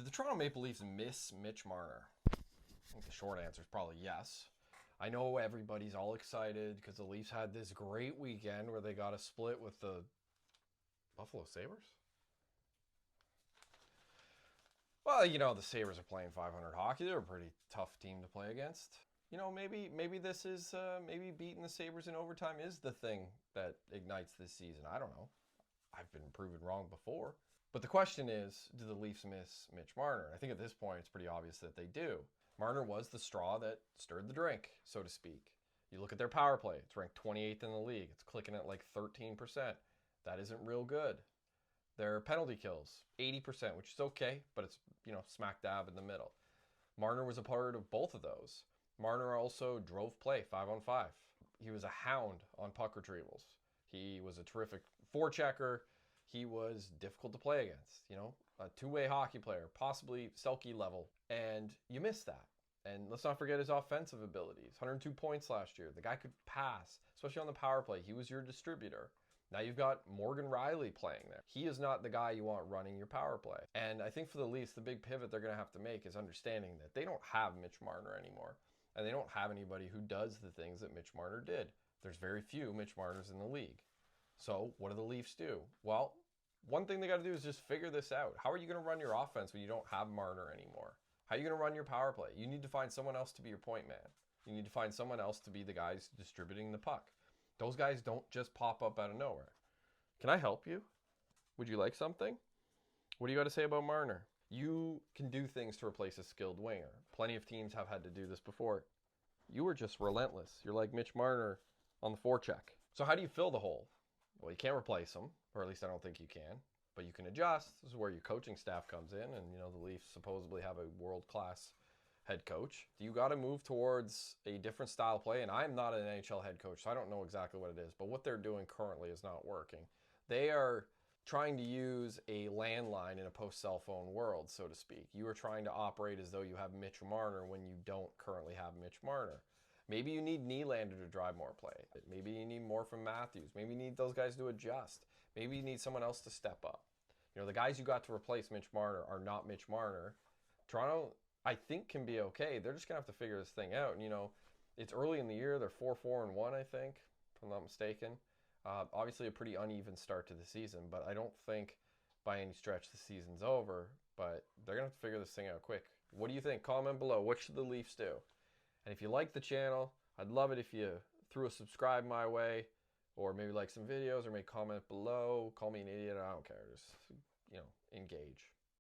Did the Toronto Maple Leafs miss Mitch Marner? I think the short answer is probably yes. I know everybody's all excited because the Leafs had this great weekend where they got a split with the Buffalo Sabres. Well, the Sabres are playing 500 hockey. They're a pretty tough team to play against. Maybe this is maybe beating the Sabres in overtime is the thing that ignites this season. I don't know. I've been proven wrong before. But the question is, do the Leafs miss Mitch Marner? And I think at this point, it's pretty obvious that they do. Marner was the straw that stirred the drink, so to speak. You look at their power play. It's ranked 28th in the league. It's clicking at like 13%. That isn't real good. Their penalty kills, 80%, which is okay, but it's, smack dab in the middle. Marner was a part of both of those. Marner also drove play 5-on-5. He was a hound on puck retrievals. He was a terrific forechecker. He was difficult to play against, a two-way hockey player, possibly Selke level. And you miss that. And let's not forget his offensive abilities. 102 points last year. The guy could pass, especially on the power play. He was your distributor. Now you've got Morgan Riley playing there. He is not the guy you want running your power play. And I think for the Leafs, the big pivot they're going to have to make is understanding that they don't have Mitch Marner anymore. And they don't have anybody who does the things that Mitch Marner did. There's very few Mitch Marners in the league. So what do the Leafs do? Well, one thing they got to do is just figure this out. How are you going to run your offense when you don't have Marner anymore? How are you going to run your power play? You need to find someone else to be your point man. You need to find someone else to be the guys distributing the puck. Those guys don't just pop up out of nowhere. Can I help you? Would you like something? What do you got to say about Marner? You can do things to replace a skilled winger. Plenty of teams have had to do this before. You were just relentless. You're like Mitch Marner on the forecheck. So how do you fill the hole? Well, you can't replace him, or at least I don't think you can. But you can adjust. This is where your coaching staff comes in, and the Leafs supposedly have a world-class head coach. You got to move towards a different style of play, and I'm not an NHL head coach, so I don't know exactly what it is. But what they're doing currently is not working. They are trying to use a landline in a post-cell phone world, so to speak. You are trying to operate as though you have Mitch Marner when you don't currently have Mitch Marner. Maybe you need Nylander to drive more play. Maybe you need more from Matthews. Maybe you need those guys to adjust. Maybe you need someone else to step up. The guys you got to replace Mitch Marner are not Mitch Marner. Toronto, I think, can be okay. They're just going to have to figure this thing out. And, it's early in the year. They're 4-4-1, I think, if I'm not mistaken. Obviously a pretty uneven start to the season, but I don't think by any stretch the season's over. But they're going to have to figure this thing out quick. What do you think? Comment below. What should the Leafs do? And if you like the channel, I'd love it if you threw a subscribe my way, or maybe like some videos, or make comment below. Call me an idiot. I don't care. Just, engage.